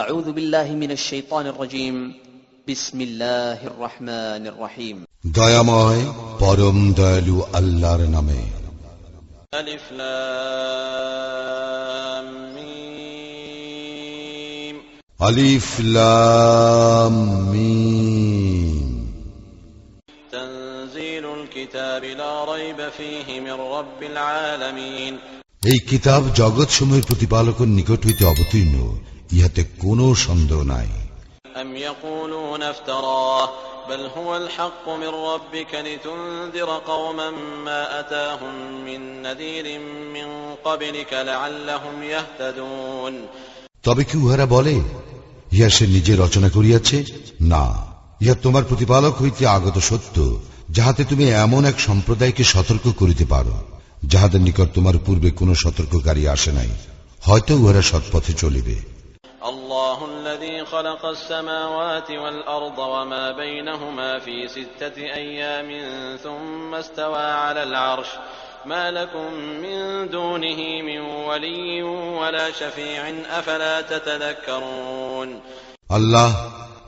أعوذ بالله من الشيطان الرجيم بسم الله الرحمن الرحيم দয়াময় পরম দয়ালু আল্লাহর নামে। ألف لام ميم আলিফ লাম মিম। تنزيل الكتاب لا ريب فيه من رب العالمين এই কিতাব জগৎ সমূহের প্রতিপালকের নিকট হইতে অবতীর্ণ, ইহাতে কোনো সন্দেহ নাই। أم يقولون افتراه بل هو الحق من ربك لتنذر قوما ما أتاهم من نذير من قبلك لعلهم يهتدون তবে কি উহারা বলে, ইহা সে নিজে রচনা করিয়াছে? না, ইহা তোমার প্রতিপালক হইতে আগত সত্য, যাহাতে তুমি এমন এক সম্প্রদায়কে সতর্ক করিতে পারো, যাহাদের নিকট তোমার পূর্বে কোন সতর্ককারী আসে নাই, হয়তো উহারা সৎপথে চলিবে। الله الذي خلق السماوات والأرض وما بينهما في 6 أيام ثم استوى على العرش ما لكم من دونه من ولي ولا شفيع أفلا تتذكرون আল্লাহ,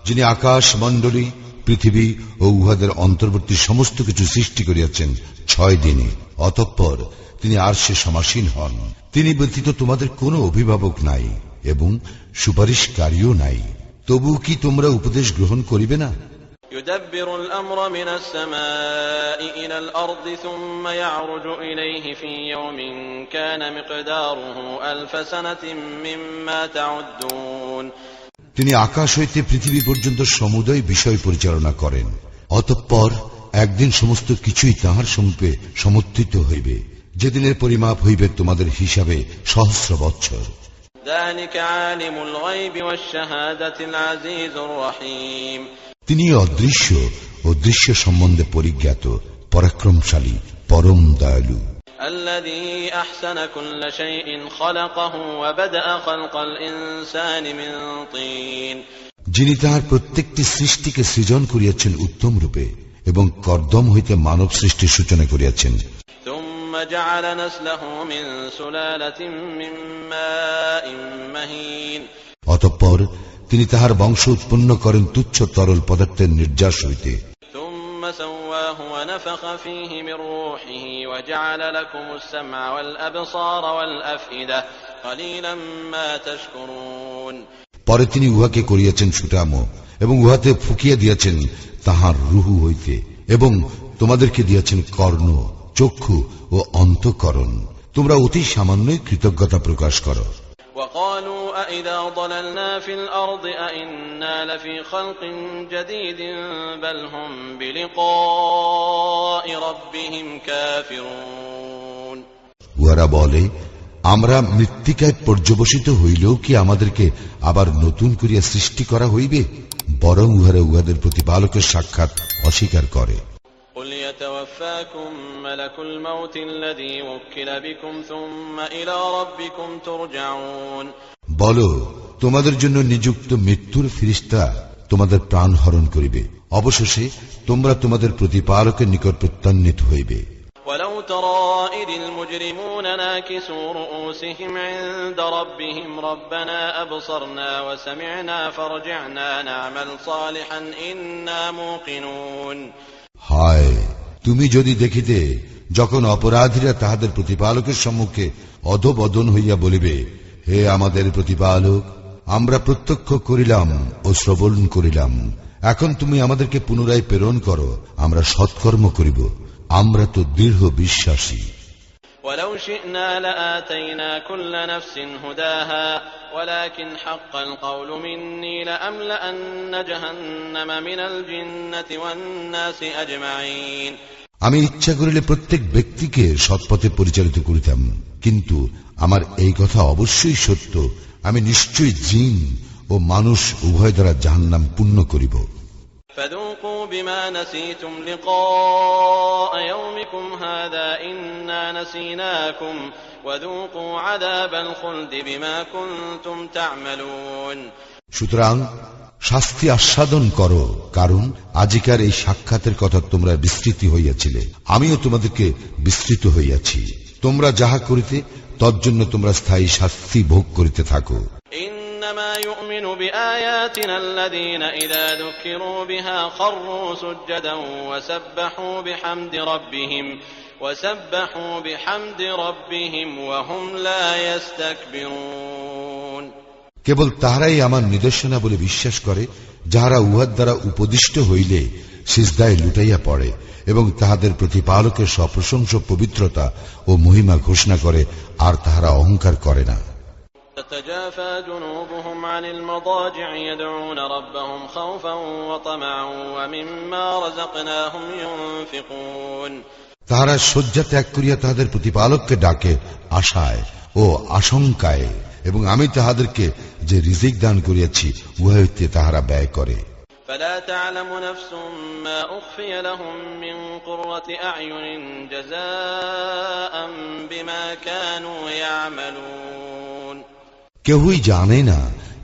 যিনি আকাশ মণ্ডলী, পৃথিবী ও উহাদের অন্তর্বর্তী সমস্ত কিছু সৃষ্টি করিয়াছেন 6 দিনে, অতঃপর তিনি আরশে সমাসীন হন। তিনি ব্যতীত তোমাদের কোনো অভিভাবক নাই এবং সুপারিশকারীও নাই। তবু কি তোমরা উপদেশ গ্রহণ করিবে না? يدبر الأمر من السماء إلى الأرض ثم يعرج إليه في يوم كان مقداره 1000 سنة مما تعدون তিনি আকাশ হইতে পৃথিবী পর্যন্ত সমুদয় বিষয় পরিচালনা করেন, অতঃপর একদিন সমস্ত কিছুই তাহার সমীপে সমর্থিত হইবে, যেদিনের পরিমাপ হইবে তোমাদের হিসাবে সহস্র বৎসর। ذلك عالم الغيب والشهادة العزيز الرحيم তিনি অদৃশ্য ও দৃশ্য সম্বন্ধে পরিজ্ঞাত, পরাক্রমশালী, পরম দয়ালু। الذي أحسن كل شيء خلقه وبدأ خلق الإنسان من طين যিনি তাহার প্রত্যেকটি সৃষ্টিকে সৃজন করিয়াছেন উত্তম রূপে এবং কর্দম হইতে মানব সৃষ্টির সূচনা করিয়াছেন। ثم جعل نسله من سلالة من ماء مهين অতঃপর তিনি তাহার বংশ উৎপন্ন করেন তুচ্ছ তরল পদার্থের নির্যাস হইতে। ثم سواه ونفخ فيه من روحه وجعل لكم السمع والأبصار والأفئدة قليلا ما تشكرون পরে তিনি উহাকে করিয়াছেন সুঠামো এবং উহাতে ফুকিয়ে দিয়াছেন তাহার রুহু হইতে, এবং তোমাদেরকে দিয়াছেন কর্ণ, চক্ষু ও অন্তঃকরণ। তোমরা অতি সামান্যই কৃতজ্ঞতা প্রকাশ করো। وقالوا أإذا ضللنا في الأرض أإنا لفي خلق جديد بل هم بلقاء ربهم كافرون উহারা বলে, আমরা মৃত্তিকায় পর্যবসিত হইলেও কি আমাদেরকে আবার নতুন করিয়া সৃষ্টি করা হইবে? বরং উহারা উহাদের প্রতিপালকের সাক্ষাৎ অস্বীকার করে। قل يتوفاكم ملك الموت الذي وكل بكم ثم إلى ربكم ترجعون বলো, তোমাদের জন্য নিযুক্ত মৃত্যুর ফেরেশতা তোমাদের প্রাণ হরণ করিবে, অবশেষে তোমরা তোমাদের প্রতিপালকের নিকট প্রত্যানীত হইবে। ولو ترى إذ المجرمون ناكسوا رؤوسهم عند ربهم ربنا أبصرنا وسمعنا فارجعنا نعمل صالحا إنا موقنون হায়, তুমি যদি দেখিতে যখন অপরাধীরা তাহাদের প্রতিপালকের সম্মুখে অধোবদন হইয়া বলিবে, হে আমাদের প্রতিপালক, আমরা প্রত্যক্ষ করিলাম ও শ্রবণ করিলাম, এখন তুমি আমাদেরকে পুনরায় প্রেরণ করো, আমরা সৎকর্ম করিব, আমরা তো দৃঢ় বিশ্বাসী। ولو شئنا لآتينا كل نفس هداها ولكن حق القول مني لأملأن جهنم من الجنة والناس أجمعين আমি ইচ্ছা করিলে প্রত্যেক ব্যক্তিকে সৎপথে পরিচালিত করিতাম, কিন্তু আমার এই কথা অবশ্যই সত্য, আমি নিশ্চয়ই জিন ও মানুষ উভয় দ্বারা জাহান্নাম পূর্ণ করিব। فذوقوا بما نسيتم لقاء يومكم هذا إنا نسيناكم وذوقوا عذاب الخلد بما كنتم تعملون সুতরাং শাস্তি আস্বাদন করো, কারণ আজিকার এই সাক্ষাতের কথা তোমরা বিস্মৃতি হইয়াছিলে, আমিও তোমাদেরকে বিস্মৃত হইয়াছি। তোমরা যাহা করিতে তজ্জন্য তোমরা স্থায়ী শাস্তি ভোগ করিতে থাকো। إنما يؤمن بآياتنا الذين إذا ذكروا بها خروا سجدا وسبحوا بحمد ربهم وهم لا يستكبرون কেবল তাহারাই আমার নিদর্শনা বলে বিশ্বাস করে, যাহারা উহার দ্বারা উপদিষ্ট হইলে সিজদায় লুটাইয়া পড়ে এবং তাহাদের প্রতিপালকের সপ্রশংস পবিত্রতা ও মহিমা ঘোষণা করে, আর তাহারা অহংকার করে না। تتجافى جنوبهم عن المضاجع يدعون ربهم خوفا وطمعا ومما رزقناهم ينفقون তাহারা শয্যা ত্যাগ করিয়া তাহাদের প্রতিপালককে ডাকে আশায় ও আশঙ্কায়, এবং আমি তাহাদেরকে যে রিজিক দান করিয়াছি উহা হইতে তাহারা ব্যয় করে। فلا تعلم نفس ما أخفي لهم من قرة أعين جزاء بما كانوا يعملون কেহই জানে না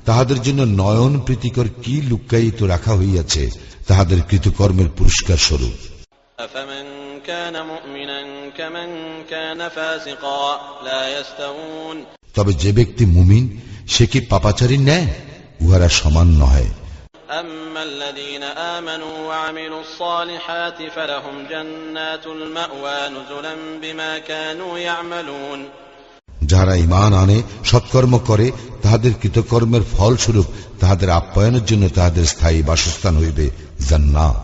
তাহাদের জন্য নয়ন প্রীতিকর কি লুক্কায়িত রাখা হইয়াছে তাহাদের কৃতকর্মের পুরস্কার স্বরূপ। أفمن كان مؤمنا كمن كان فاسقا لا يستوون তবে যে ব্যক্তি মুমিন সে কি পাপাচারী নেয়? উহারা সমান নহে। أما الذين آمنوا وعملوا الصالحات فلهم جنات المأوى نزلا بما كانوا يعملون যারা ঈমান আনে সৎকর্ম করে তাহাদের কৃতকর্মের ফলস্বরূপ তাহাদের আপ্যায়নের জন্য তাহাদের স্থায়ী বাসস্থান হইবে জান্নাত।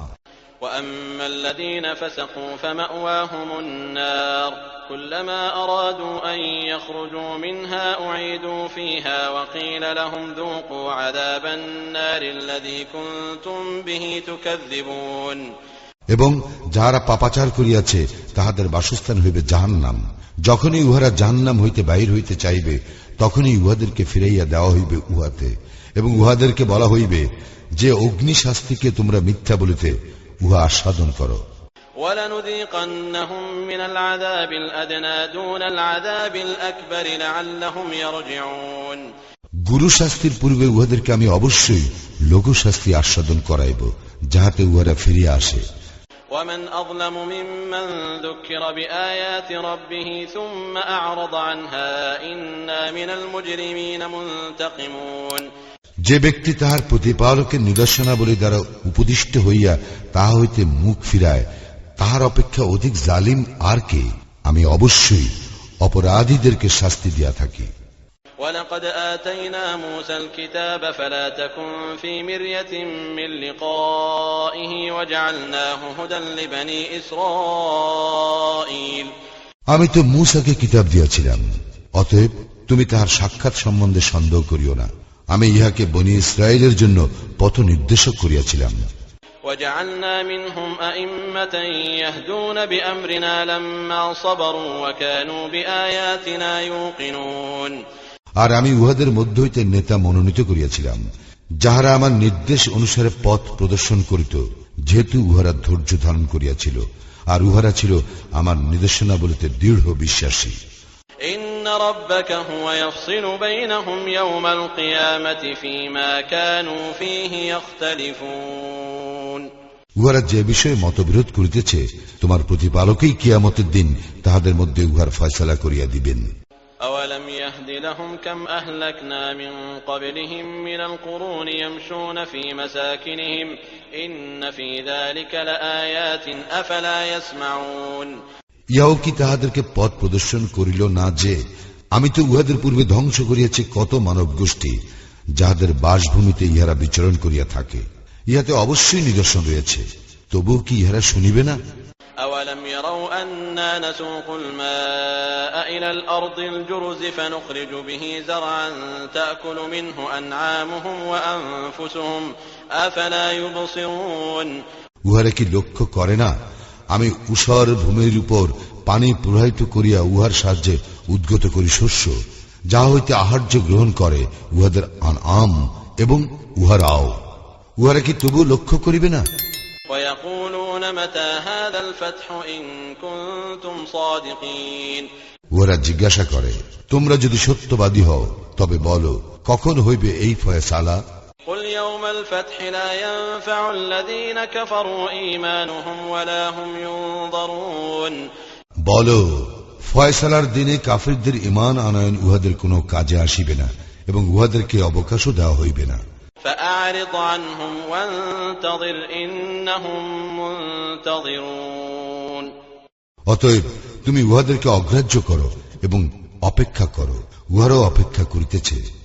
وأما الذين فسقوا فمأواهم النار كلما أرادوا أن يخرجوا منها أعيدوا فيها وقيل لهم ذوقوا عذاب النار الذي كنتم به تكذبون এবং যাহারা পাপাচার করিয়াছে তাহাদের বাসস্থান হইবে জাহান্নাম। যখনই উহারা জাহান্নাম হইতে বাহির হইতে চাইবে তখনই উহাদেরকে ফিরাইয়া দেওয়া হইবে উহাতে, এবং উহাদেরকে বলা হইবে যে অগ্নি শাস্তিকে তোমরা মিথ্যা বলিতে উহা আস্বাদন করো। وَلَنُذِيقَنَّهُم مِّنَ الْعَذَابِ الْأَدْنَىٰ دُونَ الْعَذَابِ الْأَكْبَرِ لَعَلَّهُمْ يَرْجِعُونَ গুরু শাস্তির পূর্বে উহাদেরকে আমি অবশ্যই লঘু শাস্তি আস্বাদন করাইব, যাহাতে উহারা ফিরিয়া আসে। وَمَنْ أَظْلَمُ مِمَّن ذُكِّرَ بِآيَاتِ رَبِّهِ ثُمَّ أَعْرَضَ عَنْهَا إِنَّا مِنَ الْمُجْرِمِينَ مُنْتَقِمُونَ যে ব্যক্তি তাহার প্রতিপালকের নিদর্শনাবলী দ্বারা উপদিষ্ট হইয়া তাহা হইতে মুখ ফিরায় তাহার অপেক্ষা অধিক জালিম আর কে? আমি অবশ্যই অপরাধীদেরকে শাস্তি দিয়া থাকি। وَلَقَدْ آتَيْنَا مُوسَى الْكِتَابَ فَلَا تَكُنْ فِي مِرْيَةٍ مِّن لِّقَائِهِ وَجَعَلْنَاهُ هُدًى لِّبَنِي إِسْرَائِيلَ আমি তো মূসাকে কিতাব দিয়াছিলাম, অতএব তুমি তাহার সাক্ষাৎ সম্বন্ধে সন্দেহ করিও না। আমি ইহাকে বনি ইসরায়েলের জন্য পথ নির্দেশক করিয়াছিলাম। وَجَعَلْنَا مِنْهُمْ أَئِمَّةً يَهْدُونَ بِأَمْرِنَا لَمَّا صَبَرُوا وَكَانُوا بِآيَاتِنَا يُوقِنُونَ আর আমি উহাদের মধ্য হইতে নেতা মনোনীত করিয়াছিলাম, যাহারা আমার নির্দেশ অনুসারে পথ প্রদর্শন করিত, যেহেতু উহারা ধৈর্য ধারণ করিয়াছিল, আর উহারা ছিল আমার নির্দেশনাবলীতে দৃঢ় বিশ্বাসী। إِنَّ رَبَّكَ هُوَ يَفْصِلُ بَيْنَهُمْ يَوْمَ الْقِيَامَةِ فِيمَا كَانُوا فِيهِ يَخْتَلِفُونَ উহারা যে বিষয়ে মতবিরোধ করিতেছে তোমার প্রতিপালকই কিয়ামতের দিন তাহাদের মধ্যে উহার ফয়সালা করিয়া দিবেন। أَوَلَمْ يَهْدِ لَهُمْ كَمْ أَهْلَكْنَا مِنْ قَبْلِهِمْ مِنَ الْقُرُونِ يَمْشُونَ فِي مَسَاكِنِهِمْ إِنَّ فِي ذَلِكَ لَآيَاتٍ أَفَلَا يَسْمَعُونَ ইহাও কি তাহাদেরকে পথ প্রদর্শন করিল না যে আমি তো উহাদের পূর্বে ধ্বংস করিয়াছি কত মানব গোষ্ঠী, যাহাদের বাসভূমিতে ইহারা বিচরণ করিয়া থাকে। ইহাতে অবশ্যই নিদর্শন রয়েছে, তবুও কি ইহারা শুনিবে না? أَوَلَمْ يَرَوْا أَنَّا نَسُوقُ الْمَاءَ إِلَى الْأَرْضِ الْجُرُزِ فَنُخْرِجُ بِهِ زَرْعًا تَأْكُلُ مِنْهُ أَنْعَامُهُمْ وَأَنْفُسُهُمْ أَفَلَا يُبْصِرُونَ উহারা কি লক্ষ্য করে না আমি ঊষর ভূমির উপর পানি প্রবাহিত করিয়া উহার সাহায্যে উদ্গত করি শস্য, যা হইতে আহার্য গ্রহণ করে উহাদের আনআম এবং উহারাও। উহারা কি তবু লক্ষ্য করিবে না? وَيَقُولُونَ مَتَى هَذَا الْفَتْحُ إِن كُنتُمْ صَادِقِينَ উহারা জিজ্ঞাসা করে, তোমরা যদি সত্যবাদী হও তবে বলো, কখন হইবে এই ফয়সালা? قُلْ يَوْمَ الْفَتْحِ لَا يَنفَعُ الَّذِينَ كَفَرُوا إِيمَانُهُمْ وَلَا هُمْ يُنظَرُونَ বলো, ফয়সালার দিনে কাফিরদের ঈমান আনয়ন উহাদের কোনো কাজে আসিবে না, এবং উহাদেরকে অবকাশও দেওয়া হইবে না। فأعرض عنهم وانتظر إنهم منتظرون। অতএব তুমি উহাদেরকে অগ্রাহ্য করো এবং অপেক্ষা করো, উহারাও অপেক্ষা করিতেছে।